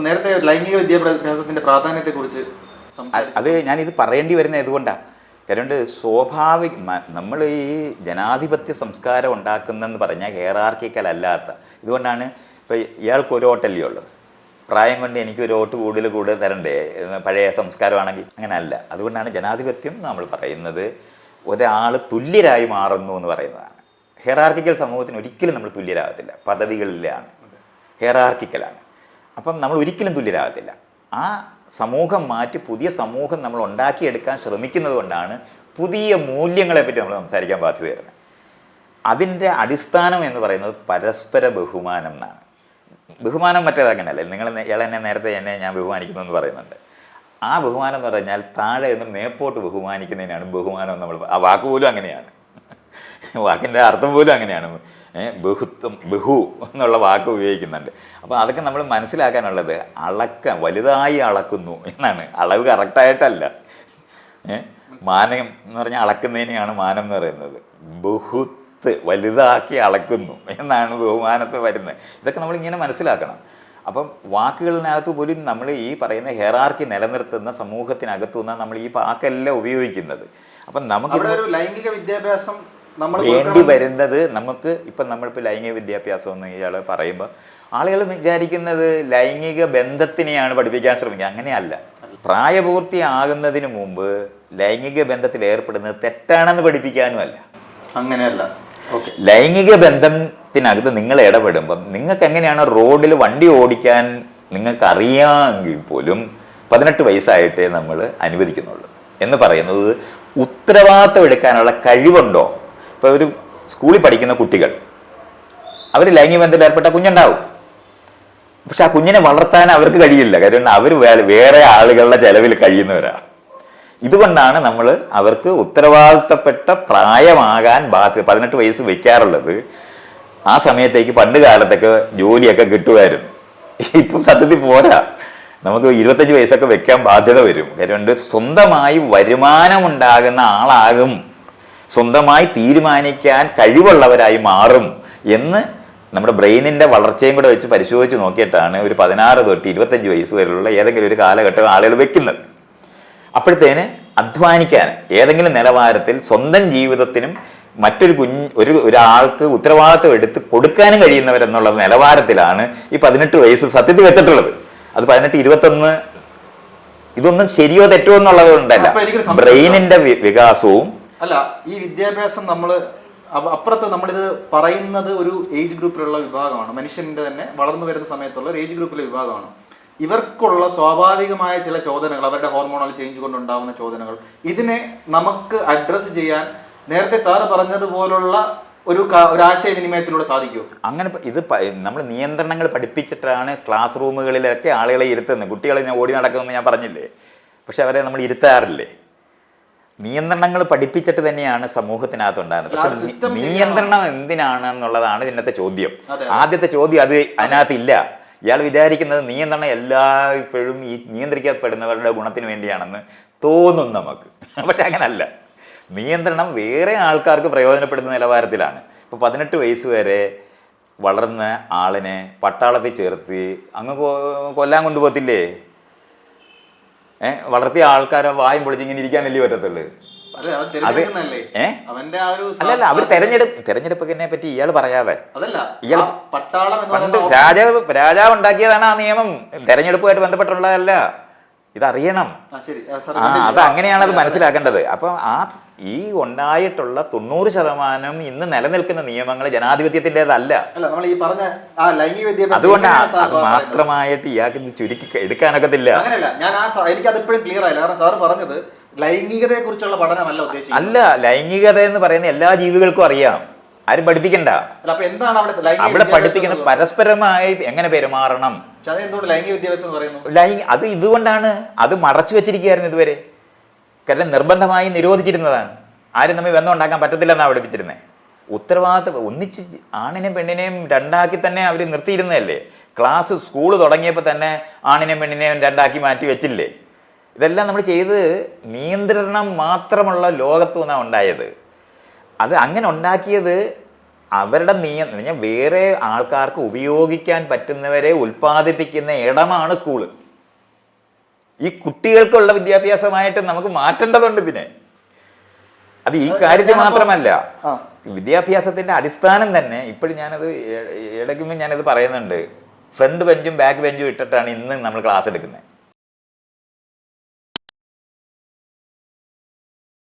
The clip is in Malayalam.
നേരത്തെ ലൈംഗിക വിദ്യാഭ്യാസത്തിന്റെ പ്രാധാന്യത്തെക്കുറിച്ച് അത് ഞാനിത് പറയേണ്ടി വരുന്നത് എന്തുകൊണ്ടാണ്? കാരണം നമ്മൾ ഈ ജനാധിപത്യ സംസ്കാരം ഉണ്ടാക്കുന്നതെന്ന് പറഞ്ഞാൽ ഹെയറാർക്കിക്കൽ അല്ലാത്ത ഇതുകൊണ്ടാണ്. ഇപ്പോൾ ഇയാൾക്ക് ഒരു വോട്ടല്ലേ ഉള്ളത്, പ്രായം കൊണ്ട് എനിക്കൊരു വോട്ട് കൂടുതൽ തരണ്ടേ പഴയ സംസ്കാരമാണെങ്കിൽ? അങ്ങനെ അല്ല. അതുകൊണ്ടാണ് ജനാധിപത്യം നമ്മൾ പറയുന്നത് ഒരാൾ തുല്യരായി മാറുന്നു എന്ന് പറയുന്നതാണ്. ഹെയറാർക്കിക്കൽ സമൂഹത്തിന് ഒരിക്കലും നമ്മൾ തുല്യരാകത്തില്ല. പദവികളിലാണ്, ഹെയറാർക്കിക്കലാണ്. അപ്പം നമ്മൾ ഒരിക്കലും തുല്യരാകത്തില്ല. ആ സമൂഹം മാറ്റി പുതിയ സമൂഹം നമ്മൾ ഉണ്ടാക്കിയെടുക്കാൻ ശ്രമിക്കുന്നത് കൊണ്ടാണ് പുതിയ മൂല്യങ്ങളെപ്പറ്റി നമ്മൾ സംസാരിക്കാൻ ബാധ്യത വരുന്നത്. അതിൻ്റെ അടിസ്ഥാനം എന്ന് പറയുന്നത് പരസ്പര ബഹുമാനം എന്നാണ്. ബഹുമാനം മറ്റേതങ്ങനെയല്ലേ, ഇയാളെന്നെ നേരത്തെ ഞാൻ ബഹുമാനിക്കുന്നു എന്ന് പറയുന്നുണ്ട്. ആ ബഹുമാനം എന്ന് പറഞ്ഞാൽ താഴെ നിന്ന് മേപ്പോട്ട് ബഹുമാനിക്കുന്നതിനാണ് ബഹുമാനം. നമ്മൾ ആ വാക്ക് പോലും അങ്ങനെയാണ്, വാക്കിൻ്റെ അർത്ഥം പോലും അങ്ങനെയാണ്. ബഹുത്വം, ബഹു എന്നുള്ള വാക്ക് ഉപയോഗിക്കുന്നുണ്ട്. അപ്പോൾ അതൊക്കെ നമ്മൾ മനസ്സിലാക്കാനുള്ളത് വലുതായി അളക്കുന്നു എന്നാണ്. അളവ് കറക്റ്റായിട്ടല്ല. മാനം എന്ന് പറഞ്ഞാൽ അളക്കുന്നതിനെയാണ് മാനം എന്ന് പറയുന്നത്. ബഹുത്ത് വലുതാക്കി അളക്കുന്നു എന്നാണ് ബഹുമാനത്ത് വരുന്നത്. ഇതൊക്കെ നമ്മളിങ്ങനെ മനസ്സിലാക്കണം. അപ്പം വാക്കുകളിനകത്ത് പോലും നമ്മൾ ഈ പറയുന്ന ഹെയറാർക്കി നിലനിർത്തുന്ന സമൂഹത്തിനകത്തു നിന്നാണ് നമ്മൾ ഈ വാക്കെല്ലാം ഉപയോഗിക്കുന്നത്. അപ്പം നമുക്ക് ലൈംഗിക വിദ്യാഭ്യാസം വേണ്ടി വരുന്നത് നമ്മളിപ്പോൾ ലൈംഗിക വിദ്യാഭ്യാസം എന്ന് ഇയാൾ പറയുമ്പോൾ ആളുകൾ വിചാരിക്കുന്നത് ലൈംഗിക ബന്ധത്തിനെയാണ് പഠിപ്പിക്കാൻ ശ്രമിക്കുക. അങ്ങനെയല്ല. പ്രായപൂർത്തിയാകുന്നതിന് മുമ്പ് ലൈംഗിക ബന്ധത്തിൽ ഏർപ്പെടുന്നത് തെറ്റാണെന്ന് പഠിപ്പിക്കാനും അല്ല. അങ്ങനെയല്ല. ലൈംഗിക ബന്ധത്തിനകത്ത് നിങ്ങൾ ഇടപെടുമ്പം നിങ്ങൾക്ക് എങ്ങനെയാണ് റോഡിൽ വണ്ടി ഓടിക്കാൻ നിങ്ങൾക്ക് അറിയാമെങ്കിൽ പോലും 18 വയസ്സായിട്ടേ നമ്മൾ അനുവദിക്കുന്നുള്ളൂ എന്ന് പറയുന്നത് ഉത്തരവാദിത്തം എടുക്കാനുള്ള കഴിവുണ്ടോ? ഇപ്പോൾ ഒരു സ്കൂളിൽ പഠിക്കുന്ന കുട്ടികൾ അവർ ലൈംഗിക ബന്ധത്തിൽ ഏർപ്പെട്ട കുഞ്ഞുണ്ടാവും. പക്ഷെ ആ കുഞ്ഞിനെ വളർത്താൻ അവർക്ക് കഴിയില്ല. കാരണം അവർ വേറെ ആളുകളുടെ ചെലവിൽ കഴിയുന്നവരാണ്. ഇതുകൊണ്ടാണ് നമ്മൾ അവർക്ക് ഉത്തരവാദിത്തപ്പെട്ട പ്രായമാകാൻ 18 വയസ്സ് വെക്കാറുള്ളത്. ആ സമയത്തേക്ക് പണ്ട് കാലത്തൊക്കെ ജോലിയൊക്കെ കിട്ടുമായിരുന്നു. ഇപ്പം സത്യത്തിൽ പോരാ. നമുക്ക് 25 വയസ്സൊക്കെ വെക്കാൻ ബാധ്യത വരും. കാരണം സ്വന്തമായി വരുമാനമുണ്ടാകുന്ന ആളാകും, സ്വന്തമായി തീരുമാനിക്കാൻ കഴിവുള്ളവരായി മാറും എന്ന് നമ്മുടെ ബ്രെയിനിൻ്റെ വളർച്ചയും കൂടെ വെച്ച് പരിശോധിച്ച് നോക്കിയിട്ടാണ് ഒരു 16 തൊട്ട് 25 വയസ്സ് വരെയുള്ള ഏതെങ്കിലും ഒരു കാലഘട്ടം ആളുകൾ വെക്കുന്നത്. അപ്പോഴത്തേന് അധ്വാനിക്കാൻ ഏതെങ്കിലും നിലവാരത്തിൽ സ്വന്തം ജീവിതത്തിനും ഒരാൾക്ക് ഉത്തരവാദിത്വം എടുത്ത് കൊടുക്കാനും കഴിയുന്നവരെന്നുള്ള നിലവാരത്തിലാണ് ഈ 18 വയസ്സ് സത്യത്തിൽ വെച്ചിട്ടുള്ളത്. അത് 18, 21 ഇതൊന്നും ശരിയോ തെറ്റോ എന്നുള്ളത് കൊണ്ടല്ല, ബ്രെയിനിന്റെ വികാസവും അല്ല. ഈ വിദ്യാഭ്യാസം അപ്പുറത്ത് നമ്മളിത് പറയുന്നത് ഒരു ഏജ് ഗ്രൂപ്പിലുള്ള വിഭാഗമാണ്. മനുഷ്യന്റെ തന്നെ വളർന്നു വരുന്ന സമയത്തുള്ള ഒരു ഏജ് ഗ്രൂപ്പിലെ വിഭാഗമാണ്. ഇവർക്കുള്ള സ്വാഭാവികമായ ചില ചോദനകൾ, അവരുടെ ഹോർമോണൽ ചേഞ്ച് കൊണ്ടുണ്ടാവുന്ന ചോദനകൾ, ഇതിനെ നമുക്ക് അഡ്രസ്സ് ചെയ്യാൻ നേരത്തെ സാറ് പറഞ്ഞതുപോലുള്ള ഒരു ആശയവിനിമയത്തിലൂടെ സാധിക്കുമോ? അങ്ങനെ ഇത് നമ്മൾ നിയന്ത്രണങ്ങൾ പഠിപ്പിച്ചിട്ടാണ് ക്ലാസ് റൂമുകളിലൊക്കെ ആളുകളെ ഇരുത്തുന്നത്. കുട്ടികളെ ഓടി നടക്കുമെന്ന് ഞാൻ പറഞ്ഞില്ലേ, പക്ഷെ അവരെ നമ്മൾ ഇരുത്താറില്ലേ? നിയന്ത്രണങ്ങൾ പഠിപ്പിച്ചിട്ട് തന്നെയാണ് സമൂഹത്തിനകത്തുണ്ടാകുന്നത്. പക്ഷെ നിയന്ത്രണം എന്തിനാണ് എന്നുള്ളതാണ് ഇന്നത്തെ ചോദ്യം. ആദ്യത്തെ ചോദ്യം അത് അതിനകത്തില്ല. ഇയാൾ വിചാരിക്കുന്നത് നിയന്ത്രണം എല്ലായ്പ്പോഴും ഈ നിയന്ത്രിക്കപ്പെടുന്നവരുടെ ഗുണത്തിന് വേണ്ടിയാണെന്ന് തോന്നും നമുക്ക്. പക്ഷെ അങ്ങനല്ല. നിയന്ത്രണം വേറെ ആൾക്കാർക്ക് പ്രയോജനപ്പെടുന്ന നിലവാരത്തിലാണ്. ഇപ്പോൾ 18 വയസ്സ് വരെ വളർന്ന ആളിനെ പട്ടാളത്തിൽ ചേർത്ത് അങ്ങ് കൊല്ലാൻ കൊണ്ടുപോകത്തില്ലേ? വളർത്തിയ ആൾക്കാരെ വായും പൊളിച്ച് ഇങ്ങനെ ഇരിക്കാനല്ലേ പറ്റത്തുള്ളൂ. അല്ലല്ല, അവർ തെരഞ്ഞെടുപ്പിനെ പറ്റി ഇയാൾ പറയാതെ, ഇയാൾ പണ്ട് രാജാവ് ഉണ്ടാക്കിയതാണ് ആ നിയമം. തെരഞ്ഞെടുപ്പുമായിട്ട് ബന്ധപ്പെട്ടുള്ളതല്ല. ഇതറിയണം. അത് അങ്ങനെയാണ് അത് മനസ്സിലാക്കേണ്ടത്. അപ്പം ഈ ഉണ്ടായിട്ടുള്ള 90% ഇന്ന് നിലനിൽക്കുന്ന നിയമങ്ങൾ ജനാധിപത്യത്തിൻ്റെതല്ല. അതുകൊണ്ട് അത് മാത്രമായിട്ട് ഇയാൾക്ക് ചുരുക്കി എടുക്കാനൊക്കത്തില്ല. എനിക്കതിപ്പോഴും ക്ലിയർ ആയില്ല. കാരണം സാറ് പറഞ്ഞത് ലൈംഗികതയെ കുറിച്ചുള്ള പഠനമല്ല ഉദ്ദേശിക്കുന്നത്. അല്ല, ലൈംഗികത എന്ന് പറയുന്ന എല്ലാ ജീവികൾക്കും അറിയാം. ആരും പഠിപ്പിക്കണ്ട. അവിടെ പഠിപ്പിക്കുന്നത് പരസ്പരമായി എങ്ങനെ പെരുമാറണം. അത് ഇതുകൊണ്ടാണ് അത് മറച്ചു വെച്ചിരിക്കുകയായിരുന്നു ഇതുവരെ. കാരണം നിർബന്ധമായി നിരോധിച്ചിരുന്നതാണ്. ആരും തമ്മിൽ ബന്ധം ഉണ്ടാക്കാൻ പറ്റത്തില്ലെന്നാണ് പഠിപ്പിച്ചിരുന്നത്. ഉത്തരവാദിത്തം ഒന്നിച്ച് ആണിനെയും പെണ്ണിനെയും രണ്ടാക്കി തന്നെ അവർ നിർത്തിയിരുന്നതല്ലേ. സ്കൂള് തുടങ്ങിയപ്പോൾ തന്നെ ആണിനെയും പെണ്ണിനെയും രണ്ടാക്കി മാറ്റി വെച്ചില്ലേ. ഇതെല്ലാം നമ്മൾ ചെയ്ത് നിയന്ത്രണം മാത്രമുള്ള ലോകത്തു നിന്നാണ് ഉണ്ടായത്. അത് അങ്ങനെ ഉണ്ടാക്കിയത് അവരുടെ നിയമം വേറെ ആൾക്കാർക്ക് ഉപയോഗിക്കാൻ പറ്റുന്നവരെ ഉൽപ്പാദിപ്പിക്കുന്ന ഇടമാണ് സ്കൂള്. ഈ കുട്ടികൾക്കുള്ള വിദ്യാഭ്യാസമായിട്ട് നമുക്ക് മാറ്റേണ്ടതുണ്ട്. പിന്നെ അത് ഈ കാര്യത്തിൽ മാത്രമല്ല, വിദ്യാഭ്യാസത്തിന്റെ അടിസ്ഥാനം തന്നെ ഇപ്പോഴും ഞാനത് ഇടയ്ക്കുമ്പോൾ ഞാനത് പറയുന്നുണ്ട്. ഫ്രണ്ട് ബെഞ്ചും ബാക്ക് ബെഞ്ചും ഇട്ടിട്ടാണ് ഇന്ന് നമ്മൾ ക്ലാസ് എടുക്കുന്നത്.